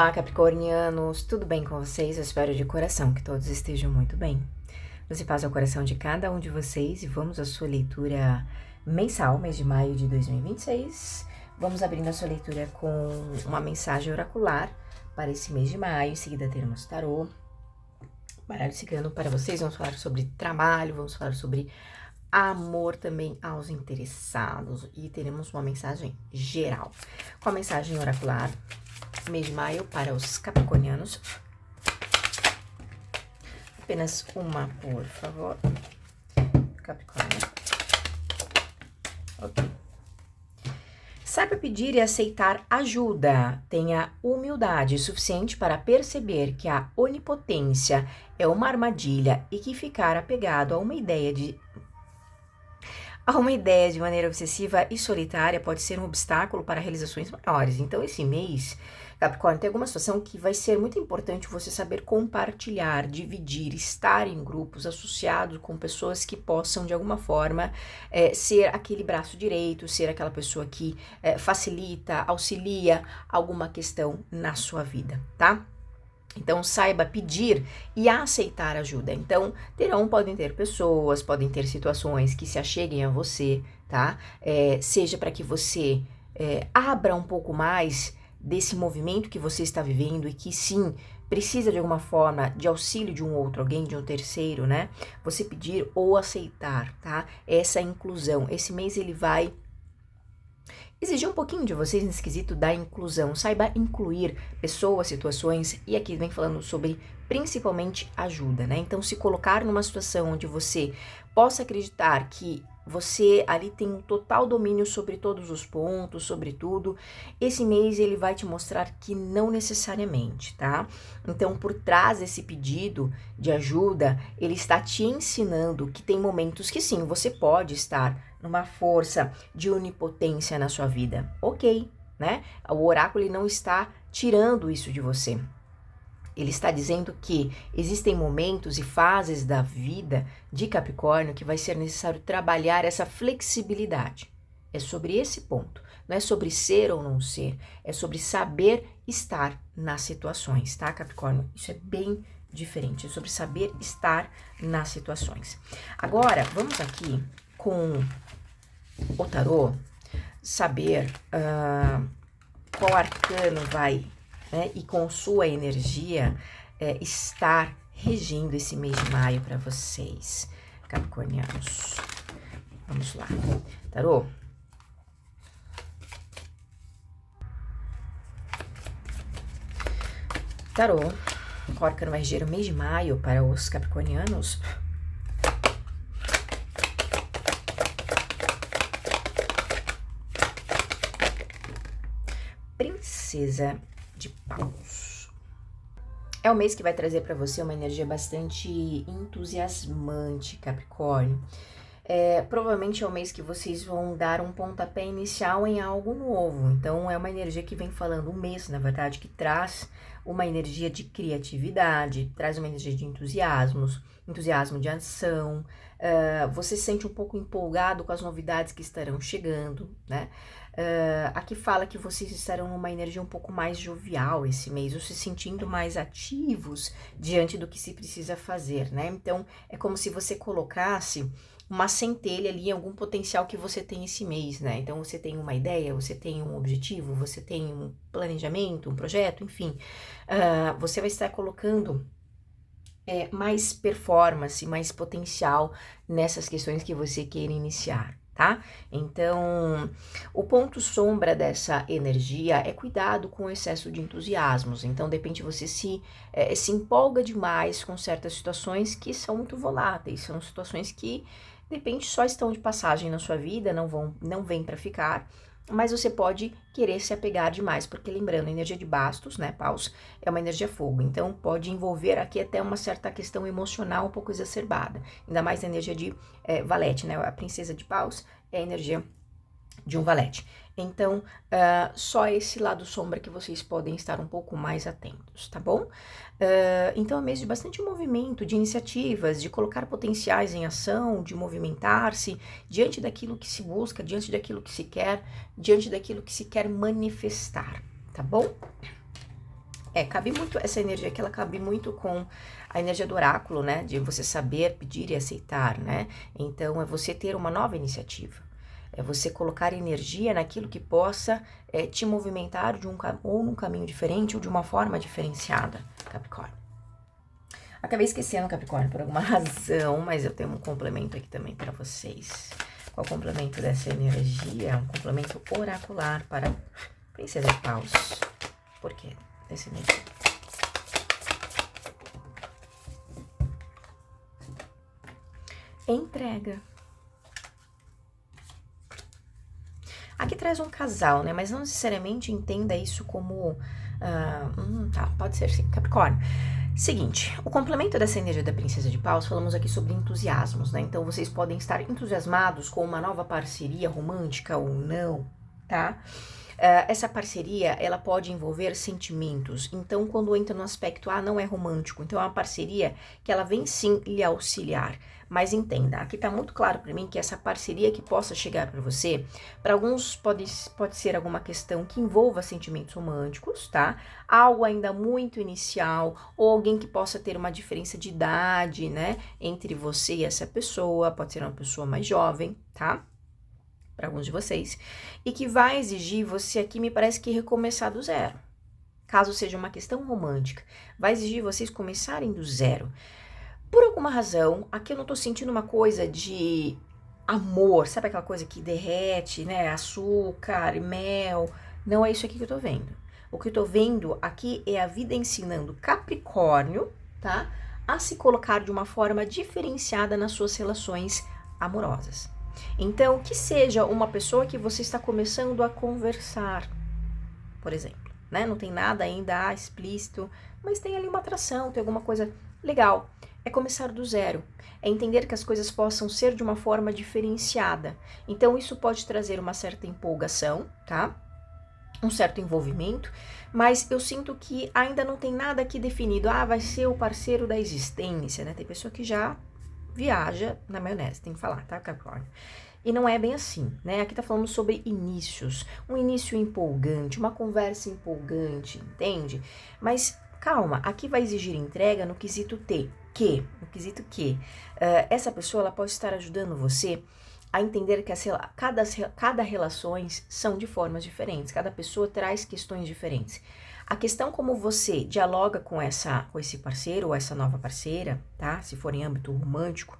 Olá, capricornianos, tudo bem com vocês? Eu espero de coração que todos estejam muito bem. Você passa o coração de cada um de vocês e vamos à sua leitura mensal, mês de maio de 2026. Vamos abrindo a sua leitura com uma mensagem oracular para esse mês de maio. Em seguida teremos tarô, baralho cigano para vocês. Vamos falar sobre trabalho, vamos falar sobre amor também aos interessados e teremos uma mensagem geral. Com a mensagem oracular, mês de maio para os capricornianos. Apenas uma, por favor. Capricórnio. Ok. Saiba pedir e aceitar ajuda. Tenha humildade suficiente para perceber que a onipotência é uma armadilha e que ficar apegado a uma ideia de maneira obsessiva e solitária pode ser um obstáculo para realizações maiores. Então, esse mês, Capricórnio, tem alguma situação que vai ser muito importante você saber compartilhar, dividir, estar em grupos associados com pessoas que possam, de alguma forma, ser aquele braço direito, ser aquela pessoa que facilita, auxilia alguma questão na sua vida, tá? Então, saiba pedir e aceitar ajuda. Então, podem ter pessoas, podem ter situações que se acheguem a você, tá? Seja para que você abra um pouco mais desse movimento que você está vivendo e que, sim, precisa de alguma forma de auxílio de um outro, alguém, de um terceiro, né? Você pedir ou aceitar, tá? Essa inclusão. Esse mês ele vai exigir um pouquinho de vocês nesse quesito da inclusão. Saiba incluir pessoas, situações, e aqui vem falando sobre principalmente ajuda, né? Então, se colocar numa situação onde você possa acreditar que você ali tem um total domínio sobre todos os pontos, sobre tudo, esse mês ele vai te mostrar que não necessariamente, tá? Então, por trás desse pedido de ajuda, ele está te ensinando que tem momentos que sim, você pode estar numa força de onipotência na sua vida, ok, né? O oráculo ele não está tirando isso de você. Ele está dizendo que existem momentos e fases da vida de Capricórnio que vai ser necessário trabalhar essa flexibilidade. É sobre esse ponto. Não é sobre ser ou não ser. É sobre saber estar nas situações, tá, Capricórnio? Isso é bem diferente. É sobre saber estar nas situações. Agora, vamos aqui com o tarô, saber qual arcano vai, né, e com sua energia estar regindo esse mês de maio para vocês, capricornianos. Vamos lá. Tarô. Tarô. Qual arcano vai reger o mês de maio para os capricornianos? Princesa de Paus. É um mês que vai trazer para você uma energia bastante entusiasmante, Capricórnio. Provavelmente é um mês que vocês vão dar um pontapé inicial em algo novo. Então, é uma energia que vem falando, um mês, na verdade, que traz uma energia de criatividade, traz uma energia de entusiasmo de ação. Você se sente um pouco empolgado com as novidades que estarão chegando, né? Aqui fala que vocês estarão numa energia um pouco mais jovial esse mês, ou se sentindo mais ativos diante do que se precisa fazer, né? Então, é como se você colocasse uma centelha ali em algum potencial que você tem esse mês, né? Então, você tem uma ideia, você tem um objetivo, você tem um planejamento, um projeto, enfim. Você vai estar colocando mais performance, mais potencial nessas questões que você queira iniciar, tá? Então, o ponto sombra dessa energia é cuidado com o excesso de entusiasmos. Então, de repente, você se empolga demais com certas situações que são muito voláteis, são situações que, de repente, só estão de passagem na sua vida, não vêm para ficar, mas você pode querer se apegar demais, porque lembrando, a energia de bastos, né, paus, é uma energia fogo, então pode envolver aqui até uma certa questão emocional um pouco exacerbada, ainda mais a energia de valete, né, a princesa de paus é a energia de um valete. Então, só esse lado sombra que vocês podem estar um pouco mais atentos, tá bom? Então, é mês de bastante movimento, de iniciativas, de colocar potenciais em ação, de movimentar-se diante daquilo que se busca, diante daquilo que se quer, diante daquilo que se quer manifestar, tá bom? Cabe muito, essa energia aqui, ela cabe muito com a energia do oráculo, né? De você saber pedir e aceitar, né? Então, é você ter uma nova iniciativa. É você colocar energia naquilo que possa te movimentar ou num caminho diferente ou de uma forma diferenciada, Capricórnio. Acabei esquecendo, Capricórnio, por alguma razão, mas eu tenho um complemento aqui também para vocês. Qual o complemento dessa energia? Um complemento oracular para Princesa de Paus. Por quê? Desse energia. Entrega. Aqui traz um casal, né? Mas não necessariamente entenda isso como... tá, pode ser sim. Capricórnio. Seguinte, o complemento dessa energia da Princesa de Paus, falamos aqui sobre entusiasmos, né? Então, vocês podem estar entusiasmados com uma nova parceria romântica ou não, tá? Essa parceria, ela pode envolver sentimentos. Então, quando entra no aspecto, não é romântico, então é uma parceria que ela vem sim lhe auxiliar. Mas entenda, aqui tá muito claro para mim que essa parceria que possa chegar para você, para alguns pode ser alguma questão que envolva sentimentos românticos, tá? Algo ainda muito inicial, ou alguém que possa ter uma diferença de idade, né? Entre você e essa pessoa, pode ser uma pessoa mais jovem, tá? Para alguns de vocês, e que vai exigir você aqui, me parece que recomeçar do zero. Caso seja uma questão romântica, vai exigir vocês começarem do zero. Por alguma razão, aqui eu não tô sentindo uma coisa de amor, sabe aquela coisa que derrete, né, açúcar, mel, não é isso aqui que eu tô vendo. O que eu tô vendo aqui é a vida ensinando Capricórnio, tá, a se colocar de uma forma diferenciada nas suas relações amorosas. Então, que seja uma pessoa que você está começando a conversar, por exemplo, né? Não tem nada ainda explícito, mas tem ali uma atração, tem alguma coisa legal. É começar do zero, é entender que as coisas possam ser de uma forma diferenciada. Então, isso pode trazer uma certa empolgação, tá? Um certo envolvimento, mas eu sinto que ainda não tem nada aqui definido. Vai ser o parceiro da existência, né? Tem pessoa que já viaja na maionese, tem que falar, tá, Capricórnio? E não é bem assim, né? Aqui tá falando sobre inícios, um início empolgante, uma conversa empolgante, entende? Mas calma, aqui vai exigir entrega no quesito essa pessoa ela pode estar ajudando você a entender que cada relações são de formas diferentes, cada pessoa traz questões diferentes. A questão como você dialoga com esse parceiro ou essa nova parceira, tá? Se for em âmbito romântico,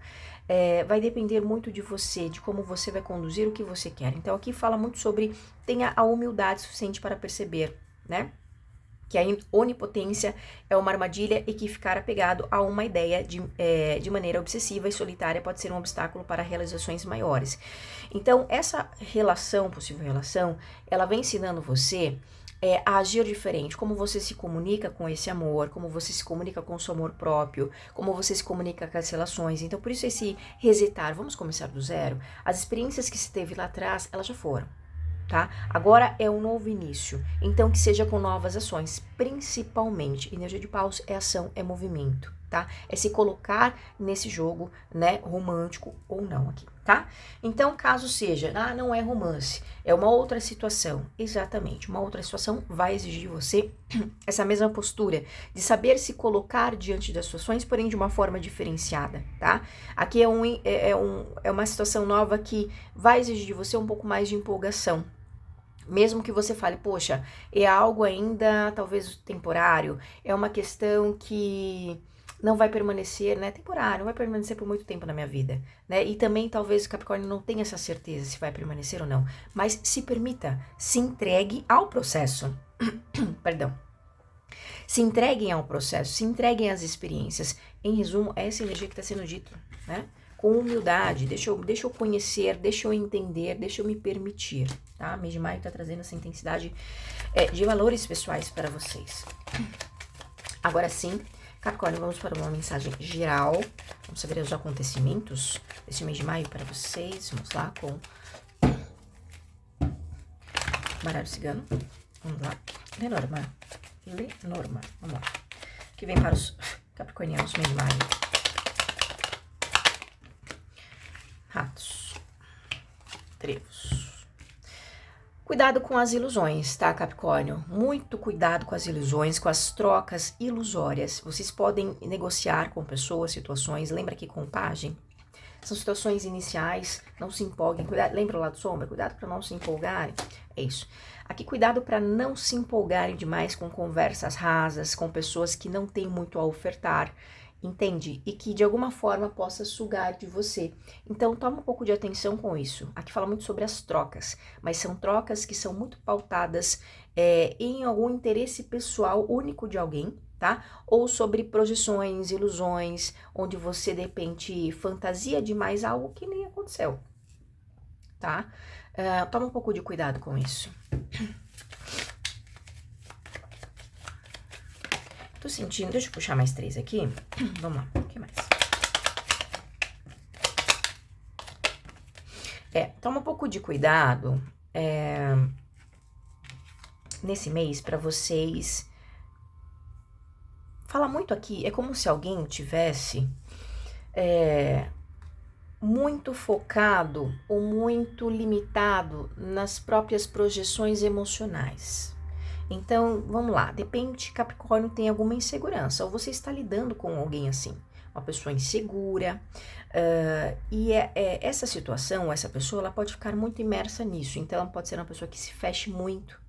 vai depender muito de você, de como você vai conduzir o que você quer. Então aqui fala muito sobre tenha a humildade suficiente para perceber, né? Que a onipotência é uma armadilha e que ficar apegado a uma ideia de maneira obsessiva e solitária pode ser um obstáculo para realizações maiores. Então, essa possível relação, ela vem ensinando você a agir diferente, como você se comunica com esse amor, como você se comunica com o seu amor próprio, como você se comunica com as relações. Então, por isso esse resetar, vamos começar do zero. As experiências que se teve lá atrás, elas já foram. Tá? Agora é um novo início, então que seja com novas ações, principalmente, energia de paus é ação, é movimento, tá? É se colocar nesse jogo, né, romântico ou não aqui, tá? Então, caso seja, não é romance, é uma outra situação, exatamente, uma outra situação vai exigir de você essa mesma postura, de saber se colocar diante das situações, porém de uma forma diferenciada, tá? Aqui é uma situação nova que vai exigir de você um pouco mais de empolgação. Mesmo que você fale, poxa, é algo ainda talvez temporário, é uma questão que não vai permanecer, né? Temporário, não vai permanecer por muito tempo na minha vida, né? E também talvez o Capricórnio não tenha essa certeza se vai permanecer ou não, mas se permita, se entregue ao processo. Perdão. Se entreguem ao processo, se entreguem às experiências. Em resumo, é essa energia que está sendo dita, né? Com humildade, deixa eu conhecer, deixa eu entender, deixa eu me permitir, tá? Mês de maio tá trazendo essa intensidade de valores pessoais para vocês. Agora sim, Capricórnio, vamos para uma mensagem geral. Vamos saber os acontecimentos desse mês de maio para vocês. Vamos lá com baralho cigano. Vamos lá. Lenormand. Vamos lá. Que vem para os capricornianos mês de maio. Ratos, trevos. Cuidado com as ilusões, tá, Capricórnio? Muito cuidado com as ilusões, com as trocas ilusórias. Vocês podem negociar com pessoas, situações. Lembra que contagem? São situações iniciais, não se empolguem. Cuidado, lembra o lado sombra? Cuidado para não se empolgarem. É isso. Aqui, cuidado para não se empolgarem demais com conversas rasas, com pessoas que não têm muito a ofertar. Entende? E que de alguma forma possa sugar de você. Então, toma um pouco de atenção com isso. Aqui fala muito sobre as trocas, mas são trocas que são muito pautadas em algum interesse pessoal único de alguém, tá? Ou sobre projeções, ilusões, onde você de repente fantasia demais algo que nem aconteceu, tá? Toma um pouco de cuidado com isso. Tô sentindo, deixa eu puxar mais 3 aqui. Vamos lá, o que mais? Toma um pouco de cuidado nesse mês para vocês. Fala muito aqui, é como se alguém tivesse muito focado ou muito limitado nas próprias projeções emocionais. Então, vamos lá, de repente Capricórnio tem alguma insegurança, ou você está lidando com alguém assim, uma pessoa insegura, e essa situação, essa pessoa, ela pode ficar muito imersa nisso, então ela pode ser uma pessoa que se feche muito,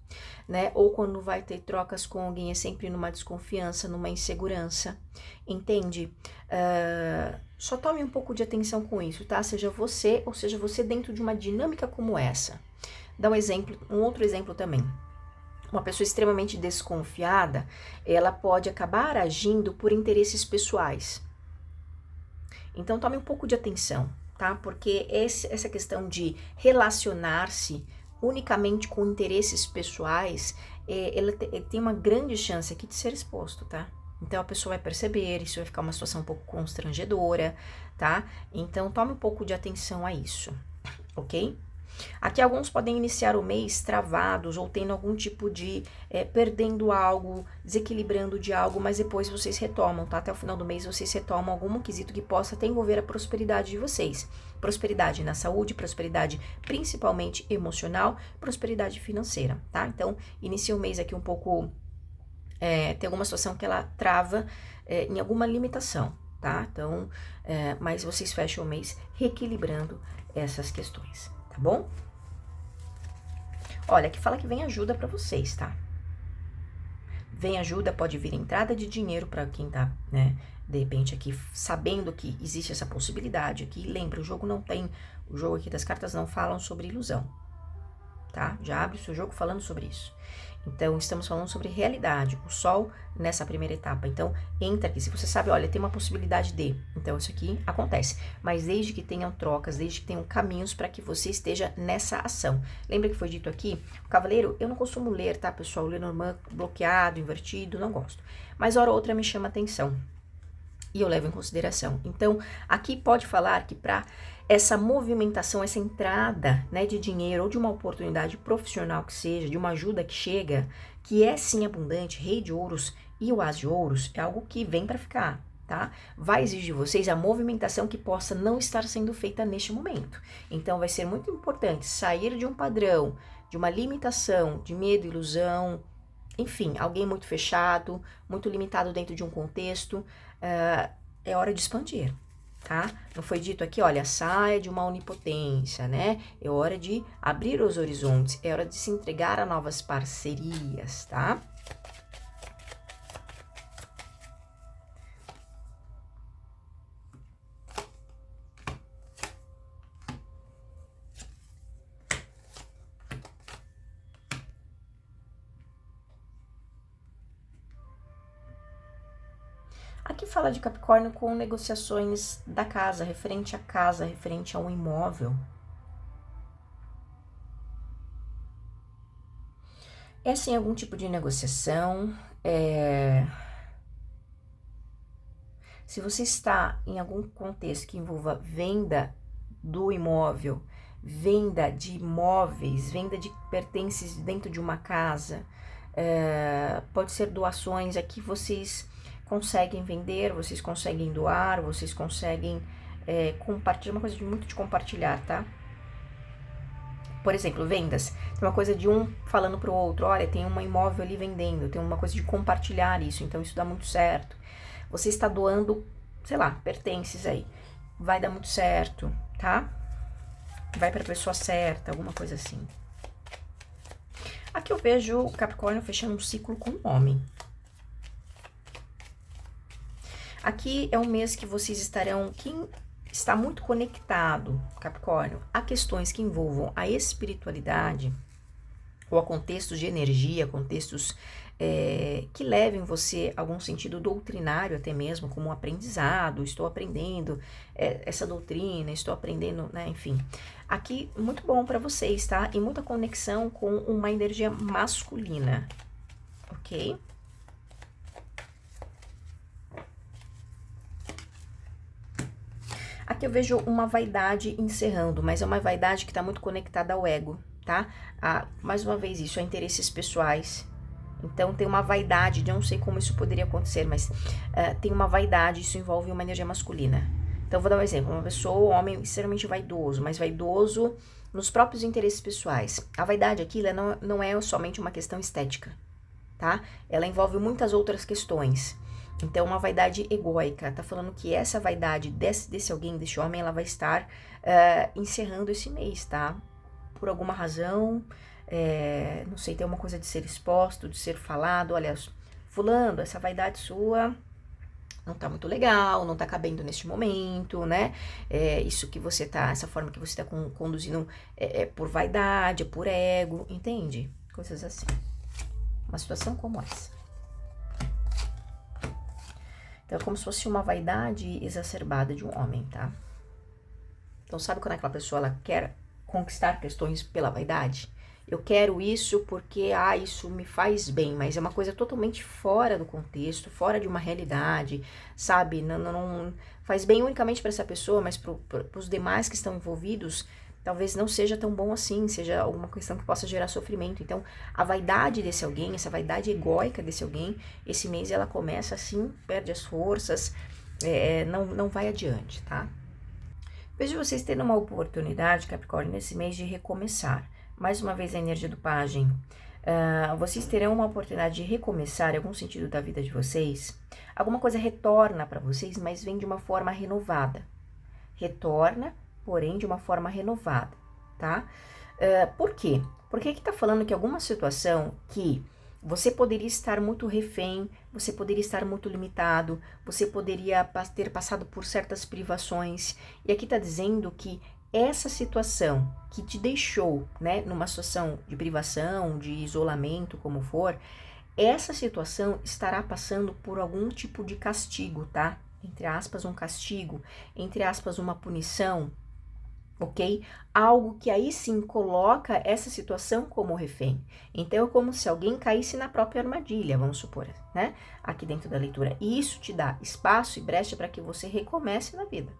né, ou quando vai ter trocas com alguém é sempre numa desconfiança, numa insegurança, entende? Só tome um pouco de atenção com isso, tá? Seja você, ou seja você dentro de uma dinâmica como essa. Dá um outro exemplo também. Uma pessoa extremamente desconfiada, ela pode acabar agindo por interesses pessoais. Então, tome um pouco de atenção, tá? Porque essa questão de relacionar-se unicamente com interesses pessoais, ela tem uma grande chance aqui de ser exposto, tá? Então, a pessoa vai perceber, isso vai ficar uma situação um pouco constrangedora, tá? Então, tome um pouco de atenção a isso, ok? Aqui alguns podem iniciar o mês travados ou tendo algum tipo de perdendo algo, desequilibrando de algo, mas depois vocês retomam, tá? Até o final do mês vocês retomam algum quesito que possa até envolver a prosperidade de vocês. Prosperidade na saúde, prosperidade principalmente emocional, prosperidade financeira, tá? Então, inicia o mês aqui um pouco, tem alguma situação que ela trava em alguma limitação, tá? Então, mas vocês fecham o mês reequilibrando essas questões. Tá bom? Olha, aqui fala que vem ajuda pra vocês, tá? Vem ajuda, pode vir entrada de dinheiro pra quem tá, né, de repente aqui sabendo que existe essa possibilidade aqui. Lembra, o jogo aqui das cartas não falam sobre ilusão, tá? Já abre o seu jogo falando sobre isso. Então, estamos falando sobre realidade, o sol nessa primeira etapa. Então, entra aqui, se você sabe, olha, tem uma possibilidade de, então isso aqui acontece. Mas desde que tenham trocas, desde que tenham caminhos para que você esteja nessa ação. Lembra que foi dito aqui? O cavaleiro, eu não costumo ler, tá, pessoal? O Lenormand bloqueado, invertido, não gosto. Mas hora ou outra me chama atenção. E eu levo em consideração. Então, aqui pode falar que para essa movimentação, essa entrada, né, de dinheiro ou de uma oportunidade profissional que seja, de uma ajuda que chega, que é sim abundante, rei de ouros e o as de ouros, é algo que vem para ficar, tá? Vai exigir de vocês a movimentação que possa não estar sendo feita neste momento. Então, vai ser muito importante sair de um padrão, de uma limitação, de medo, ilusão, enfim, alguém muito fechado, muito limitado dentro de um contexto. É hora de expandir, tá? Não foi dito aqui, olha, saia de uma onipotência, né? É hora de abrir os horizontes, é hora de se entregar a novas parcerias, tá? Aqui fala de Capricórnio com negociações da casa, referente à casa, referente a um imóvel. É sim algum tipo de negociação. Se você está em algum contexto que envolva venda do imóvel, venda de imóveis, venda de pertences dentro de uma casa, pode ser doações, aqui vocês conseguem vender, vocês conseguem doar, vocês conseguem compartilhar, uma coisa muito de compartilhar, tá? Por exemplo, vendas. Tem uma coisa de um falando pro outro, olha, tem um imóvel ali vendendo, tem uma coisa de compartilhar isso, então isso dá muito certo. Você está doando, sei lá, pertences aí. Vai dar muito certo, tá? Vai para a pessoa certa, alguma coisa assim. Aqui eu vejo o Capricórnio fechando um ciclo com um homem. Aqui é um mês que vocês estarão, quem está muito conectado, Capricórnio, a questões que envolvam a espiritualidade, ou a contextos de energia, contextos que levem você a algum sentido doutrinário até mesmo, como um aprendizado, estou aprendendo essa doutrina, estou aprendendo, né, enfim. Aqui, muito bom para vocês, tá? E muita conexão com uma energia masculina, ok? Aqui eu vejo uma vaidade encerrando, mas é uma vaidade que está muito conectada ao ego, tá? Mais uma vez, isso é interesses pessoais. Então, tem uma vaidade, não sei como isso poderia acontecer, mas tem uma vaidade, isso envolve uma energia masculina. Então, vou dar um exemplo. Uma pessoa, um homem extremamente vaidoso, mas vaidoso nos próprios interesses pessoais. A vaidade aqui ela não é somente uma questão estética, tá? Ela envolve muitas outras questões. Então, uma vaidade egóica. Tá falando que essa vaidade desse alguém, desse homem, ela vai estar encerrando esse mês, tá? Por alguma razão, não sei, tem uma coisa de ser exposto, de ser falado. Olha, fulano, essa vaidade sua não tá muito legal, não tá cabendo neste momento, né? Isso que você tá, essa forma que você tá conduzindo é por vaidade, é por ego, entende? Coisas assim. Uma situação como essa. Então, é como se fosse uma vaidade exacerbada de um homem, tá? Então, sabe quando aquela pessoa ela quer conquistar questões pela vaidade? Eu quero isso porque, isso me faz bem, mas é uma coisa totalmente fora do contexto, fora de uma realidade, sabe? Não faz bem unicamente para essa pessoa, mas para os demais que estão envolvidos, talvez não seja tão bom assim, seja alguma questão que possa gerar sofrimento. Então, a vaidade desse alguém, essa vaidade egóica desse alguém, esse mês ela começa assim, perde as forças, não vai adiante, tá? Vejo vocês tendo uma oportunidade, Capricórnio, nesse mês de recomeçar. Mais uma vez a energia do pajem. Vocês terão uma oportunidade de recomeçar em algum sentido da vida de vocês. Alguma coisa retorna para vocês, mas vem de uma forma renovada. Retorna, porém de uma forma renovada, tá? Por quê? Porque aqui tá falando que alguma situação que você poderia estar muito refém, você poderia estar muito limitado, você poderia ter passado por certas privações. E aqui tá dizendo que essa situação que te deixou, né, numa situação de privação, de isolamento, como for, essa situação estará passando por algum tipo de castigo, tá? Entre aspas, um castigo, entre aspas, uma punição, ok? Algo que aí sim coloca essa situação como refém. Então, é como se alguém caísse na própria armadilha, vamos supor, né? Aqui dentro da leitura. E isso te dá espaço e brecha para que você recomece na vida.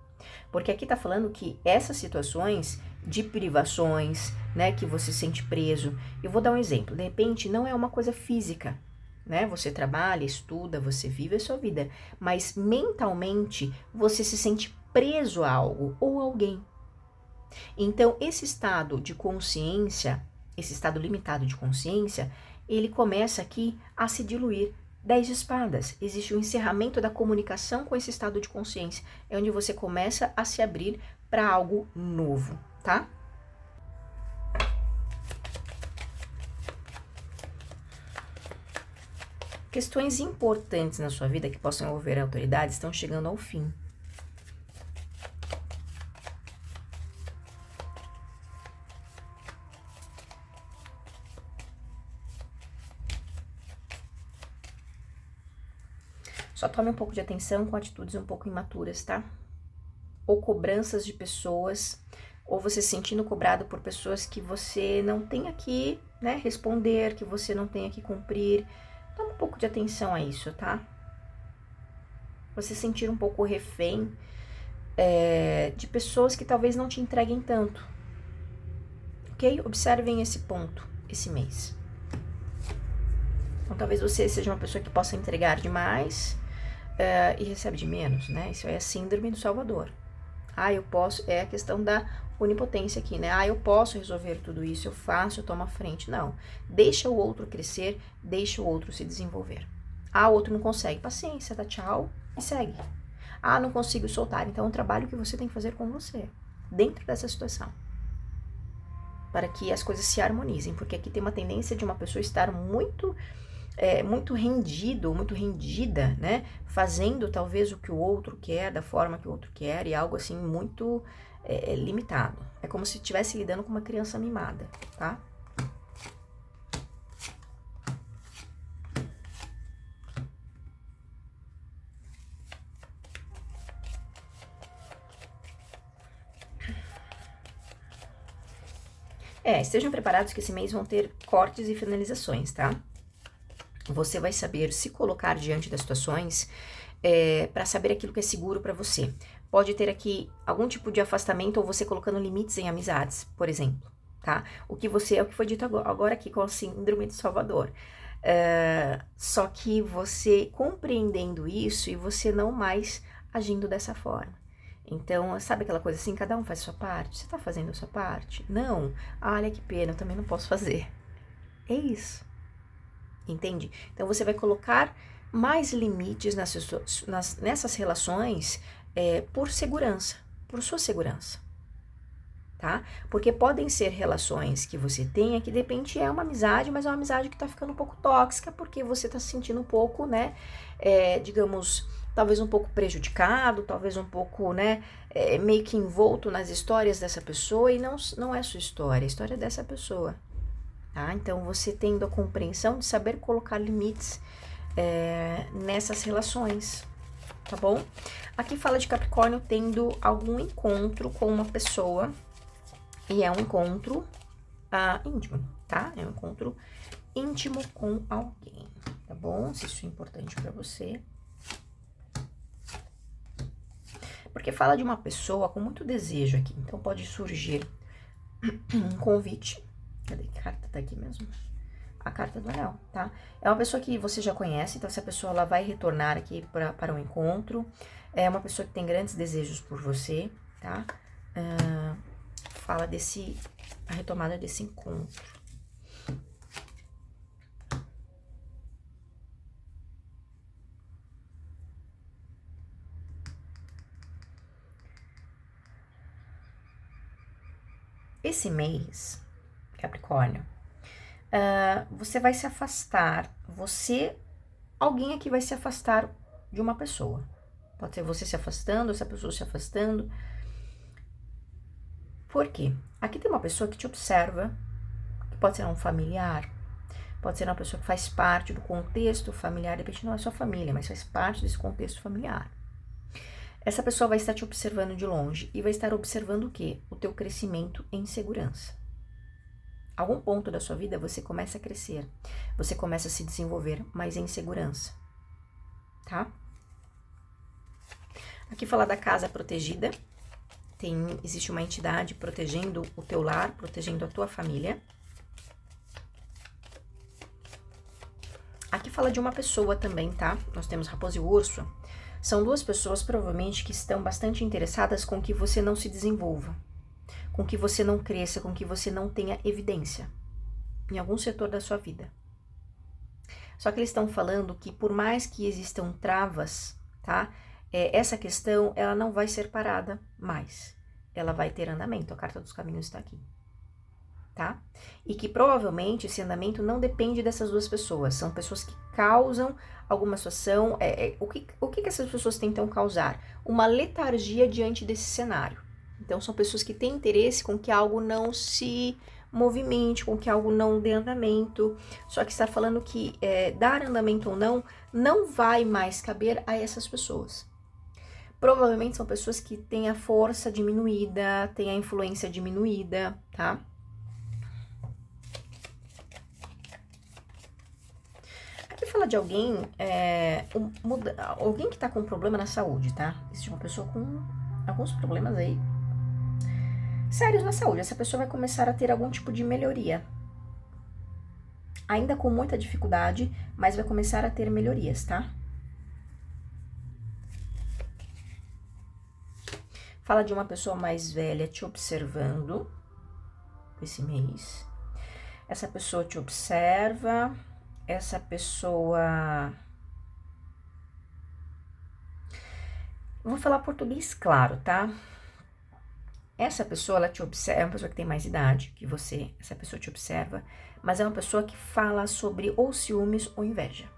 Porque aqui tá falando que essas situações de privações, né, que você se sente preso, eu vou dar um exemplo, de repente não é uma coisa física, né, você trabalha, estuda, você vive a sua vida, mas mentalmente você se sente preso a algo ou alguém. Então esse estado de consciência, esse estado limitado de consciência, ele começa aqui a se diluir. 10 de espadas, existe o encerramento da comunicação com esse estado de consciência, é onde você começa a se abrir para algo novo, tá? Questões importantes na sua vida que possam envolver autoridades estão chegando ao fim. Só tome um pouco de atenção com atitudes um pouco imaturas, tá? Ou cobranças de pessoas, ou você se sentindo cobrado por pessoas que você não tem que, né, responder, que você não tem que cumprir. Tome um pouco de atenção a isso, tá? Você se sentir um pouco refém de pessoas que talvez não te entreguem tanto. Ok? Observem esse ponto, esse mês. Então, talvez você seja uma pessoa que possa entregar demais, e recebe de menos, né? Isso aí é a síndrome do Salvador. Ah, eu posso, é a questão da onipotência aqui, né? Ah, eu posso resolver tudo isso, eu faço, eu tomo a frente. Não, deixa o outro crescer, deixa o outro se desenvolver. Ah, o outro não consegue, paciência, dá tchau e segue. Ah, não consigo soltar, então é um trabalho que você tem que fazer com você, dentro dessa situação, para que as coisas se harmonizem, porque aqui tem uma tendência de uma pessoa estar muito rendido, muito rendida, né? Fazendo talvez o que o outro quer, da forma que o outro quer, e algo assim muito limitado. É como se estivesse lidando com uma criança mimada, tá? Estejam preparados que esse mês vão ter cortes e finalizações, tá? Você vai saber se colocar diante das situações para saber aquilo que é seguro para você. Pode ter aqui algum tipo de afastamento ou você colocando limites em amizades, por exemplo, tá? O que foi dito agora aqui com a síndrome de Salvador. Só que você compreendendo isso e você não mais agindo dessa forma. Então, sabe aquela coisa assim, cada um faz a sua parte? Você tá fazendo a sua parte? Não. Ah, olha que pena, eu também não posso fazer. É isso. Entende? Então, você vai colocar mais limites nessas relações por segurança, por sua segurança, tá? Porque podem ser relações que você tenha que de repente é uma amizade, mas é uma amizade que tá ficando um pouco tóxica porque você tá se sentindo um pouco, né, digamos, talvez um pouco prejudicado, talvez um pouco, né, meio que envolto nas histórias dessa pessoa e não é sua história, a história é dessa pessoa, tá? Então, você tendo a compreensão de saber colocar limites nessas relações, tá bom? Aqui fala de Capricórnio tendo algum encontro com uma pessoa e é um encontro íntimo, tá? É um encontro íntimo com alguém, tá bom? Se isso é importante pra você. Porque fala de uma pessoa com muito desejo aqui, então pode surgir um convite. Cadê que carta tá aqui mesmo? A carta do anel, tá? É uma pessoa que você já conhece, então essa pessoa ela vai retornar aqui para um encontro. É uma pessoa que tem grandes desejos por você, tá? Fala a retomada desse encontro. Esse mês, Capricórnio, você vai se afastar, alguém aqui vai se afastar de uma pessoa. Pode ser você se afastando, essa pessoa se afastando. Por quê? Aqui tem uma pessoa que te observa, que pode ser um familiar, pode ser uma pessoa que faz parte do contexto familiar, de repente não é sua família, mas faz parte desse contexto familiar. Essa pessoa vai estar te observando de longe e vai estar observando o quê? O teu crescimento em segurança. Algum ponto da sua vida você começa a crescer, você começa a se desenvolver, mas em segurança, tá? Aqui fala da casa protegida, existe uma entidade protegendo o teu lar, protegendo a tua família. Aqui fala de uma pessoa também, tá? Nós temos raposa e urso. São duas pessoas, provavelmente, que estão bastante interessadas com que você não se desenvolva, com que você não cresça, com que você não tenha evidência em algum setor da sua vida. Só que eles estão falando que por mais que existam travas, tá? Essa questão, ela não vai ser parada mais. Ela vai ter andamento, a carta dos caminhos está aqui, tá? E que provavelmente esse andamento não depende dessas duas pessoas, são pessoas que causam alguma situação. O que essas pessoas tentam causar? Uma letargia diante desse cenário. Então, são pessoas que têm interesse com que algo não se movimente, com que algo não dê andamento. Só que está falando que dar andamento ou não vai mais caber a essas pessoas. Provavelmente são pessoas que têm a força diminuída, têm a influência diminuída, tá? Aqui fala de alguém, alguém que tá com problema na saúde, tá? Existe uma pessoa com alguns problemas aí sérios na saúde. Essa pessoa vai começar a ter algum tipo de melhoria. Ainda com muita dificuldade, mas vai começar a ter melhorias, tá? Fala de uma pessoa mais velha te observando esse mês. Essa pessoa te observa, essa pessoa... Vou falar português claro, tá? Essa pessoa, ela te observa, é uma pessoa que tem mais idade que você, essa pessoa te observa, mas é uma pessoa que fala sobre ou ciúmes ou inveja.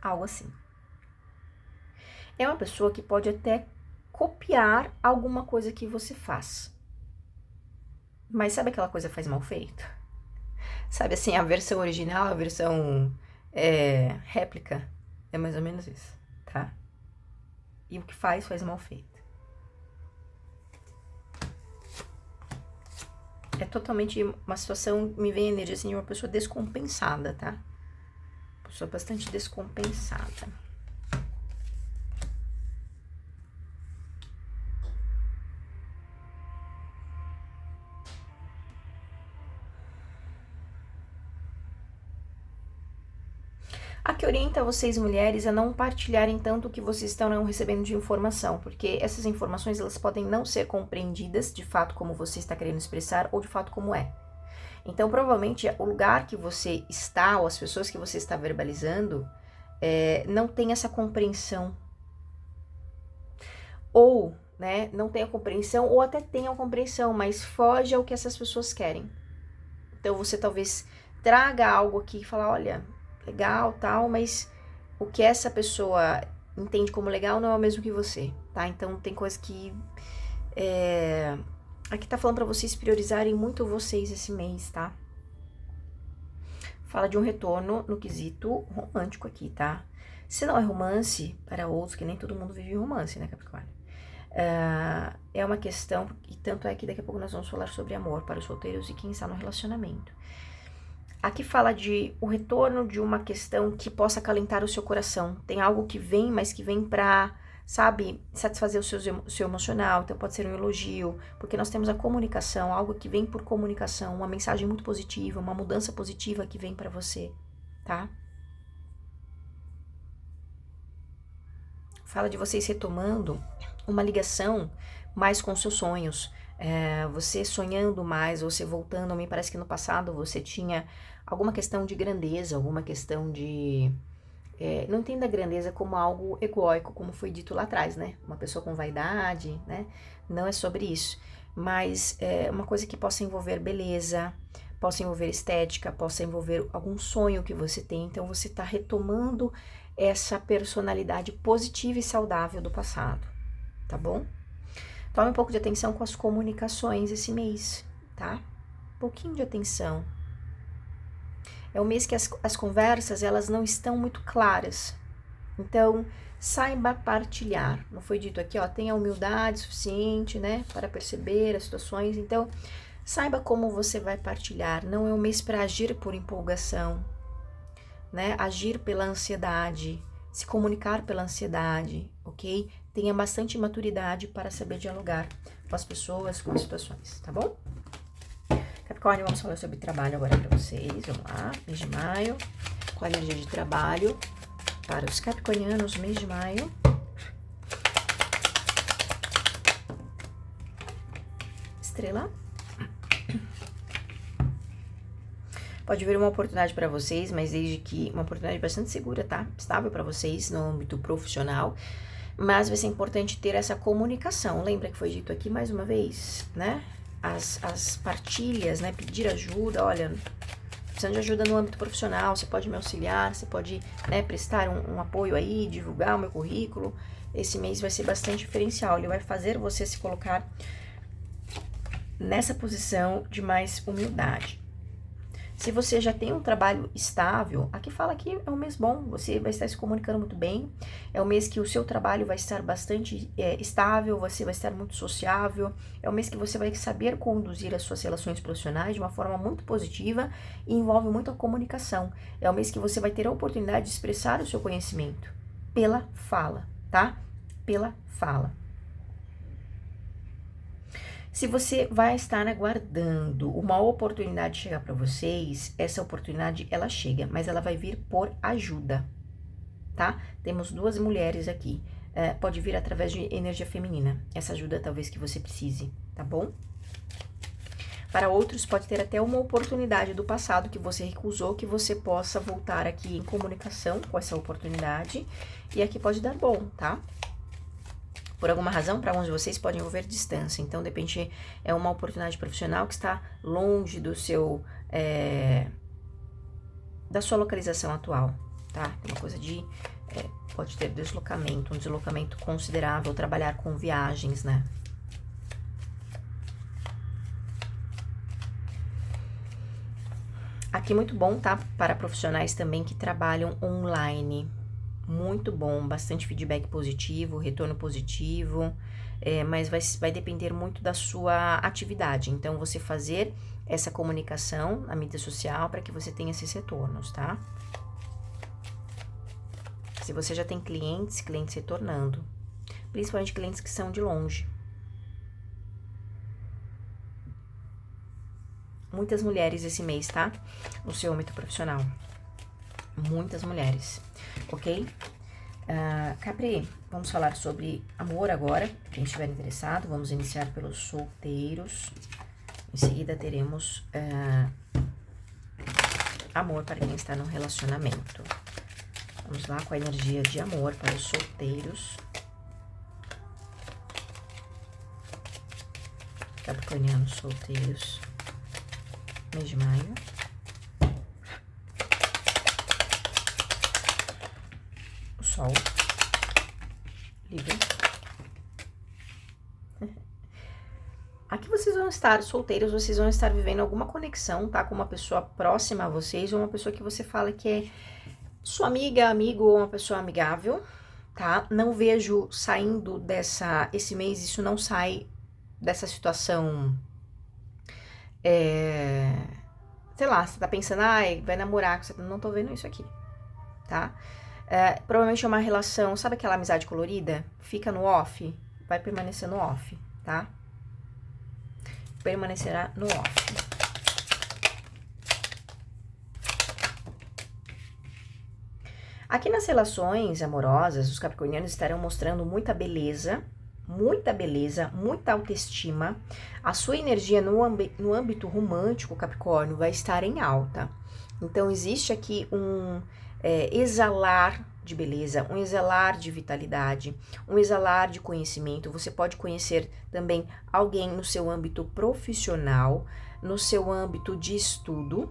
Algo assim. É uma pessoa que pode até copiar alguma coisa que você faz. Mas sabe aquela coisa faz mal feito? Sabe assim, a versão original, a versão réplica, é mais ou menos isso, tá? E o que faz mal feito. É totalmente uma situação, me vem a energia assim de uma pessoa descompensada, tá? Pessoa bastante descompensada. A que orienta vocês mulheres a não partilharem tanto o que vocês estão recebendo de informação, porque essas informações elas podem não ser compreendidas de fato como você está querendo expressar ou de fato como é. Então provavelmente o lugar que você está ou as pessoas que você está verbalizando não tem essa compreensão. Ou, né, não tem a compreensão ou até tem a compreensão, mas foge ao que essas pessoas querem. Então você talvez traga algo aqui e fala, olha, legal, tal, mas o que essa pessoa entende como legal não é o mesmo que você, tá? Então tem coisa que aqui tá falando pra vocês priorizarem muito vocês esse mês, tá? Fala de um retorno no quesito romântico aqui, tá? Se não é romance, para outros, que nem todo mundo vive romance, né, Capricórnio? É uma questão, e tanto é que daqui a pouco nós vamos falar sobre amor para os solteiros e quem está no relacionamento. Aqui fala de o retorno de uma questão que possa acalentar o seu coração. Tem algo que vem, mas que vem pra, sabe, satisfazer o seu emocional. Então pode ser um elogio, porque nós temos a comunicação, algo que vem por comunicação, uma mensagem muito positiva, uma mudança positiva que vem pra você, tá? Fala de vocês retomando uma ligação mais com seus sonhos. Você sonhando mais, você voltando. Me parece que no passado você tinha alguma questão de grandeza, alguma questão de... não entenda a grandeza como algo egóico, como foi dito lá atrás, né? Uma pessoa com vaidade, né? Não é sobre isso. Mas uma coisa que possa envolver beleza, possa envolver estética, possa envolver algum sonho que você tem. Então você está retomando essa personalidade positiva e saudável do passado, tá bom? Tome um pouco de atenção com as comunicações esse mês, tá? Um pouquinho de atenção. É um mês que as conversas, elas não estão muito claras. Então, saiba partilhar. Não foi dito aqui, ó, tenha humildade suficiente, né, para perceber as situações. Então, saiba como você vai partilhar. Não é um mês para agir por empolgação, né? Agir pela ansiedade, se comunicar pela ansiedade, ok? Tenha bastante maturidade para saber dialogar com as pessoas, com as situações, tá bom? Capricórnio, vamos falar sobre trabalho agora para vocês. Vamos lá, mês de maio. Qual a energia de trabalho para os capricornianos, mês de maio? Estrela. Pode vir uma oportunidade para vocês, mas desde que uma oportunidade bastante segura, tá? Estável para vocês no âmbito profissional. Mas vai ser importante ter essa comunicação. Lembra que foi dito aqui mais uma vez, né? As partilhas, né? Pedir ajuda, olha, precisando de ajuda no âmbito profissional, você pode me auxiliar, você pode, né, prestar um apoio aí, divulgar o meu currículo. Esse mês vai ser bastante diferencial, ele vai fazer você se colocar nessa posição de mais humildade. Se você já tem um trabalho estável, aqui fala que é um mês bom, você vai estar se comunicando muito bem, é um mês que o seu trabalho vai estar bastante estável, você vai estar muito sociável, é um mês que você vai saber conduzir as suas relações profissionais de uma forma muito positiva e envolve muito a comunicação. É um mês que você vai ter a oportunidade de expressar o seu conhecimento pela fala, tá? Pela fala. Se você vai estar aguardando uma oportunidade chegar para vocês, essa oportunidade ela chega, mas ela vai vir por ajuda. tá? Temos duas mulheres aqui. Pode vir através de energia feminina. Essa ajuda talvez que você precise, tá bom? Para outros, pode ter até uma oportunidade do passado que você recusou, que você possa voltar aqui em comunicação com essa oportunidade. E aqui pode dar bom, tá? Por alguma razão, para alguns de vocês pode envolver distância. Então, de repente, é uma oportunidade profissional que está longe do seu... da sua localização atual, tá? Tem uma coisa de... pode ter deslocamento, um deslocamento considerável, trabalhar com viagens, né? Aqui muito bom, tá? Para profissionais também que trabalham online. Muito bom, bastante feedback positivo, retorno positivo, mas vai depender muito da sua atividade. Então, você fazer essa comunicação na mídia social para que você tenha esses retornos, tá? Se você já tem clientes retornando, principalmente clientes que são de longe. Muitas mulheres esse mês, tá? No seu âmbito profissional. Muitas mulheres, ok? Capri, vamos falar sobre amor agora. Quem estiver interessado, vamos iniciar pelos solteiros. Em seguida, teremos amor para quem está no relacionamento. Vamos lá com a energia de amor para os solteiros. Capricornianos solteiros. Mês de maio. O Sol. Livre. Aqui vocês vão estar solteiros, vocês vão estar vivendo alguma conexão, tá? Com uma pessoa próxima a vocês, ou uma pessoa que você fala que é sua amiga, amigo, ou uma pessoa amigável, tá? Não vejo saindo esse mês, isso não sai dessa situação... sei lá, você tá pensando, vai namorar, não tô vendo isso aqui, tá? Provavelmente é uma relação, sabe aquela amizade colorida? Fica no off, vai permanecer no off, tá? Permanecerá no off. Aqui nas relações amorosas, os capricornianos estarão mostrando muita beleza, muita autoestima. A sua energia no âmbito romântico, Capricórnio, vai estar em alta. Então, existe aqui um exalar de beleza, um exalar de vitalidade, um exalar de conhecimento. Você pode conhecer também alguém no seu âmbito profissional, no seu âmbito de estudo,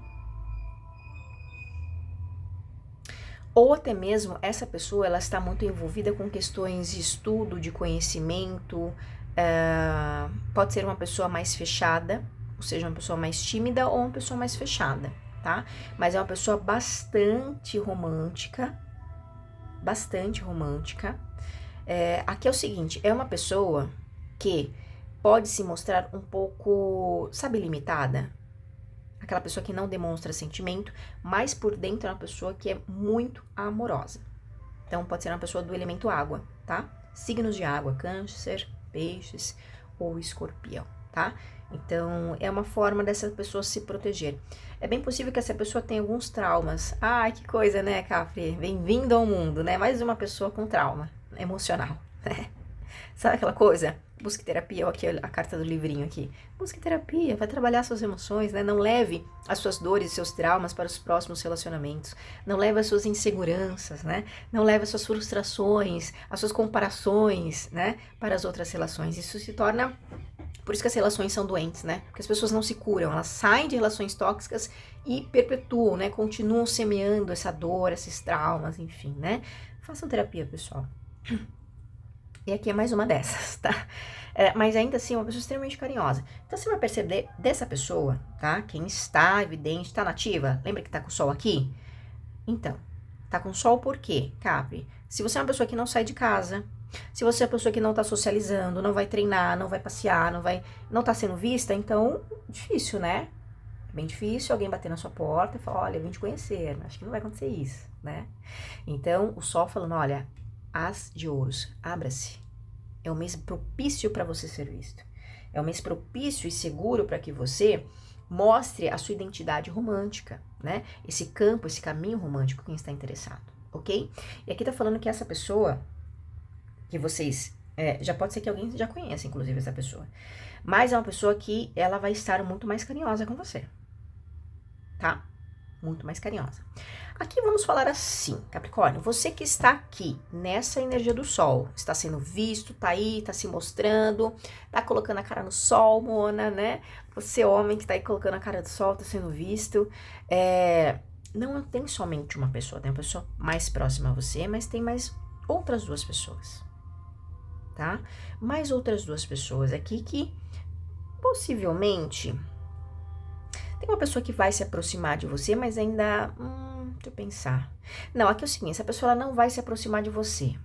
ou até mesmo essa pessoa ela está muito envolvida com questões de estudo, de conhecimento, pode ser uma pessoa mais fechada, ou seja, uma pessoa mais tímida ou uma pessoa mais fechada, tá? Mas é uma pessoa bastante romântica, aqui é o seguinte, é uma pessoa que pode se mostrar um pouco, sabe, limitada? Aquela pessoa que não demonstra sentimento, mas por dentro é uma pessoa que é muito amorosa. Então, pode ser uma pessoa do elemento água, tá? Signos de água, câncer, peixes ou escorpião, tá? Então, é uma forma dessa pessoa se proteger. É bem possível que essa pessoa tenha alguns traumas. Ai, que coisa, né, Capri? Bem-vindo ao mundo, né? Mais uma pessoa com trauma emocional, né? Sabe aquela coisa? Busque terapia, ó, aqui a carta do livrinho aqui. Busque terapia, vai trabalhar suas emoções, né? Não leve as suas dores e seus traumas para os próximos relacionamentos. Não leve as suas inseguranças, né? Não leve as suas frustrações, as suas comparações, né? Para as outras relações. Isso se torna... Por isso que as relações são doentes, né? Porque as pessoas não se curam, elas saem de relações tóxicas e perpetuam, né? Continuam semeando essa dor, esses traumas, enfim, né? Façam terapia, pessoal. E aqui é mais uma dessas, tá? Mas ainda assim, é uma pessoa extremamente carinhosa. Então, você vai perceber dessa pessoa, tá? Quem está evidente, está nativa. Lembra que tá com o sol aqui? Então, tá com o sol por quê, Capri? Se você é uma pessoa que não sai de casa, se você é uma pessoa que não tá socializando, não vai treinar, não vai passear, não tá sendo vista, então, difícil, né? É bem difícil alguém bater na sua porta e falar, olha, eu vim te conhecer. Acho que não vai acontecer isso, né? Então, o sol falando, olha... As de ouros, abra-se. É um mês propício para você ser visto. É um mês propício e seguro para que você mostre a sua identidade romântica, né? Esse campo, esse caminho romântico, quem está interessado, ok? E aqui tá falando que essa pessoa, que vocês, já pode ser que alguém já conheça, inclusive, essa pessoa. Mas é uma pessoa que ela vai estar muito mais carinhosa com você, tá? Muito mais carinhosa. Aqui vamos falar assim, Capricórnio, você que está aqui nessa energia do sol, está sendo visto, tá aí, tá se mostrando, tá colocando a cara no sol, Mona, né? Você, homem que tá aí colocando a cara do sol, tá sendo visto. Não tem somente uma pessoa, tem uma pessoa mais próxima a você, mas tem mais outras duas pessoas, tá? Mais outras duas pessoas aqui que possivelmente tem uma pessoa que vai se aproximar de você, mas ainda. Deixa eu pensar. Não, aqui é o seguinte: essa pessoa ela não vai se aproximar de você.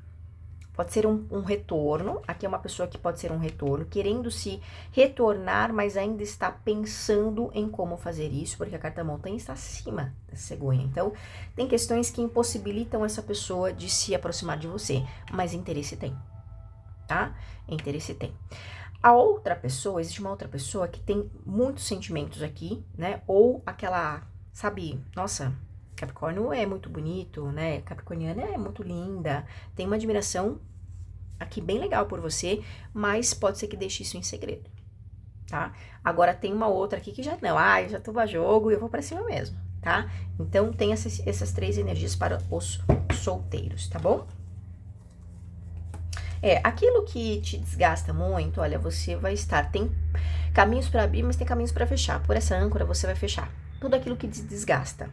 Pode ser um retorno. Aqui é uma pessoa que pode ser um retorno, querendo se retornar, mas ainda está pensando em como fazer isso, porque a carta montanha está acima da cegonha. Então, tem questões que impossibilitam essa pessoa de se aproximar de você, mas interesse tem, tá? Interesse tem. A outra pessoa, existe uma outra pessoa que tem muitos sentimentos aqui, né? Ou aquela, sabe, nossa, Capricórnio é muito bonito, né? Capricorniana é muito linda, tem uma admiração aqui bem legal por você, mas pode ser que deixe isso em segredo, tá? Agora tem uma outra aqui que já não, eu já tô a jogo e eu vou pra cima mesmo, tá? Então tem essas três energias para os solteiros, tá bom? Aquilo que te desgasta muito, olha, você vai estar, tem caminhos para abrir, mas tem caminhos para fechar. Por essa âncora você vai fechar tudo aquilo que te desgasta.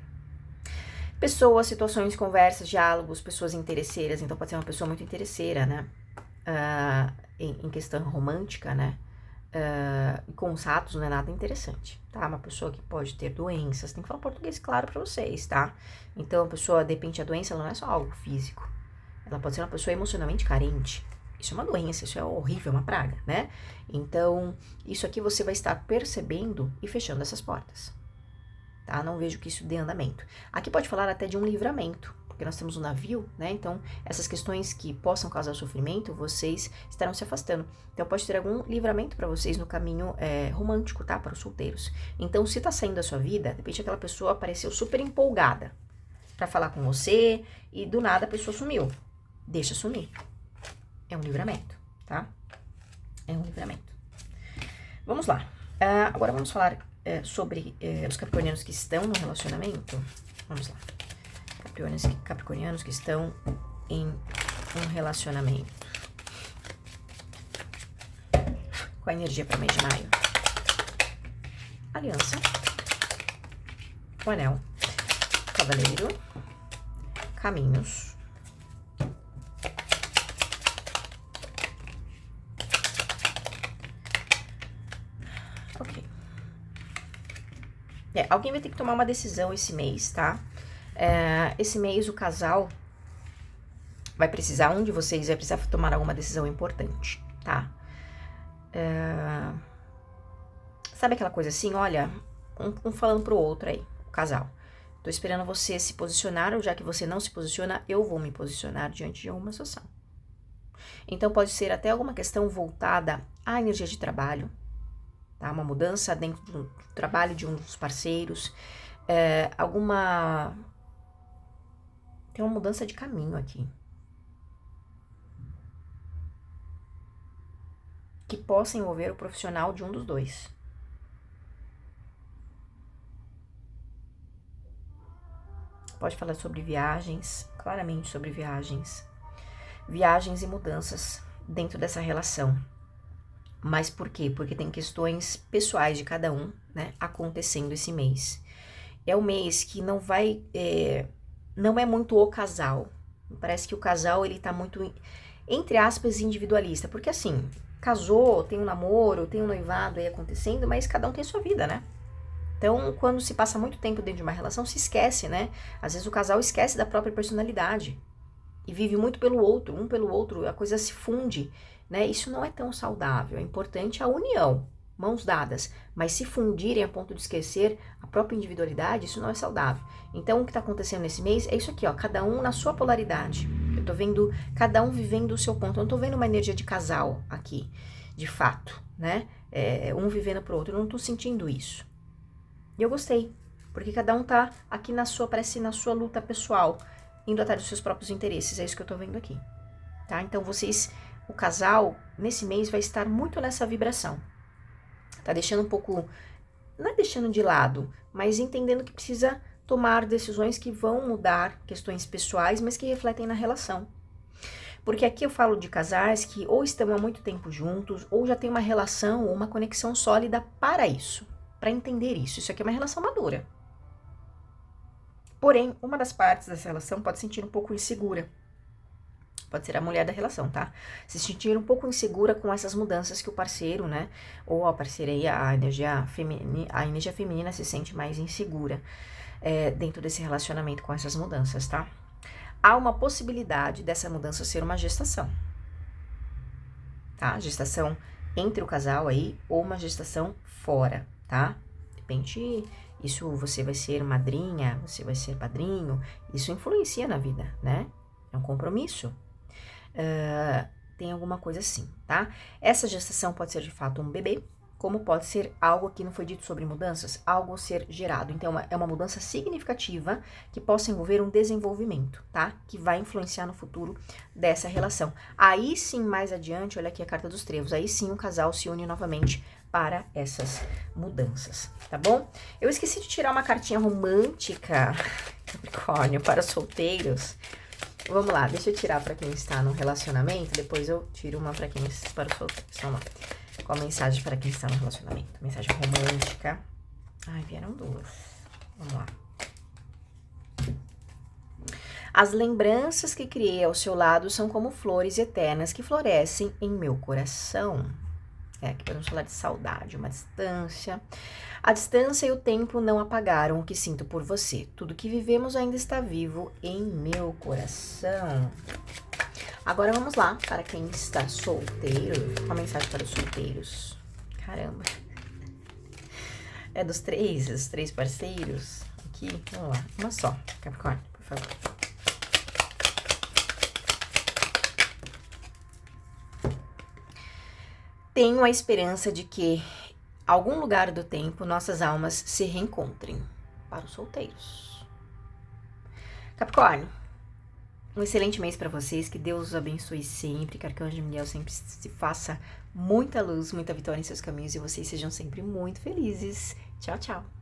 Pessoas, situações, conversas, diálogos, pessoas interesseiras, então pode ser uma pessoa muito interesseira, né? Em questão romântica, né? Com os ratos não é nada interessante, tá? Uma pessoa que pode ter doenças, tem que falar português claro para vocês, tá? Então a pessoa, de repente, a doença ela não é só algo físico, ela pode ser uma pessoa emocionalmente carente. Isso é uma doença, isso é horrível, é uma praga, né? Então, isso aqui você vai estar percebendo e fechando essas portas, tá? Não vejo que isso dê andamento. Aqui pode falar até de um livramento, porque nós temos um navio, né? Então, essas questões que possam causar sofrimento, vocês estarão se afastando. Então, pode ter algum livramento para vocês no caminho romântico, tá? Para os solteiros. Então, se tá saindo da sua vida, de repente aquela pessoa apareceu super empolgada para falar com você e do nada a pessoa sumiu. Deixa sumir. É um livramento, tá? É um livramento. Vamos lá. Agora vamos falar sobre os capricornianos que estão no relacionamento. Vamos lá. Capricornianos que estão em um relacionamento. Com a energia para mês de maio. Aliança. O anel. Cavaleiro. Caminhos. Ok. Alguém vai ter que tomar uma decisão esse mês, tá? Esse mês o casal vai precisar, um de vocês vai precisar tomar alguma decisão importante, tá? Sabe aquela coisa assim, olha, um falando pro outro aí, o casal. Tô esperando você se posicionar, ou já que você não se posiciona, eu vou me posicionar diante de alguma situação. Então pode ser até alguma questão voltada à energia de trabalho, tá? Uma mudança dentro do trabalho de um dos parceiros, tem uma mudança de caminho aqui. Que possa envolver o profissional de um dos dois. Pode falar sobre viagens, claramente sobre viagens. Viagens e mudanças dentro dessa relação. Mas por quê? Porque tem questões pessoais de cada um, né, acontecendo esse mês. É um mês que não vai, não é muito o casal. Parece que o casal, ele tá muito, entre aspas, individualista. Porque assim, casou, tem um namoro, tem um noivado aí acontecendo, mas cada um tem sua vida, né? Então, quando se passa muito tempo dentro de uma relação, se esquece, né? Às vezes o casal esquece da própria personalidade e vive muito pelo outro, um pelo outro, a coisa se funde, né? Isso não é tão saudável. É importante a união, mãos dadas, mas se fundirem a ponto de esquecer a própria individualidade, isso não é saudável. Então, o que está acontecendo nesse mês é isso aqui, ó, cada um na sua polaridade. Eu tô vendo cada um vivendo o seu ponto. Eu não tô vendo uma energia de casal aqui, de fato, né? Um vivendo pro outro. Eu não tô sentindo isso. E eu gostei, porque cada um tá aqui na sua, parece na sua luta pessoal. indo atrás dos seus próprios interesses, é isso que eu tô vendo aqui, tá? Então vocês, o casal, nesse mês vai estar muito nessa vibração, tá deixando um pouco, não é deixando de lado, mas entendendo que precisa tomar decisões que vão mudar questões pessoais, mas que refletem na relação. Porque aqui eu falo de casais que ou estão há muito tempo juntos, ou já tem uma relação ou uma conexão sólida para isso, para entender isso. Isso aqui é uma relação madura. Porém, uma das partes dessa relação pode se sentir um pouco insegura. Pode ser a mulher da relação, tá? Se sentir um pouco insegura com essas mudanças que o parceiro, né? Ou a parceira aí, a energia feminina se sente mais insegura dentro desse relacionamento com essas mudanças, tá? Há uma possibilidade dessa mudança ser uma gestação, tá? Gestação entre o casal aí, ou uma gestação fora, tá? De repente, isso você vai ser madrinha, você vai ser padrinho, isso influencia na vida, né? É um compromisso. Tem alguma coisa assim, tá? Essa gestação pode ser de fato um bebê, como pode ser algo que não foi dito sobre mudanças, algo ser gerado. Então, é uma mudança significativa que possa envolver um desenvolvimento, tá? Que vai influenciar no futuro dessa relação. Aí sim, mais adiante, olha aqui a carta dos trevos, aí sim o casal se une novamente para essas mudanças, tá bom? Eu esqueci de tirar uma cartinha romântica, Capricórnio, para solteiros. Vamos lá, deixa eu tirar para quem está no relacionamento, depois eu tiro uma para os solteiros. Vamos lá. Qual a mensagem para quem está no relacionamento? Mensagem romântica. Ai, vieram duas. Vamos lá. As lembranças que criei ao seu lado são como flores eternas que florescem em meu coração. Aqui podemos falar de saudade, uma distância. A distância e o tempo não apagaram o que sinto por você. Tudo que vivemos ainda está vivo em meu coração. Agora vamos lá, para quem está solteiro, uma mensagem para os solteiros. Caramba. É dos três parceiros. Aqui, vamos lá, uma só, Capricórnio, por favor. Tenho a esperança de que, algum lugar do tempo, nossas almas se reencontrem. Para os solteiros. Capricórnio. Um excelente mês para vocês, que Deus os abençoe sempre, que Arcanjo Miguel sempre se faça muita luz, muita vitória em seus caminhos e vocês sejam sempre muito felizes. Tchau, tchau!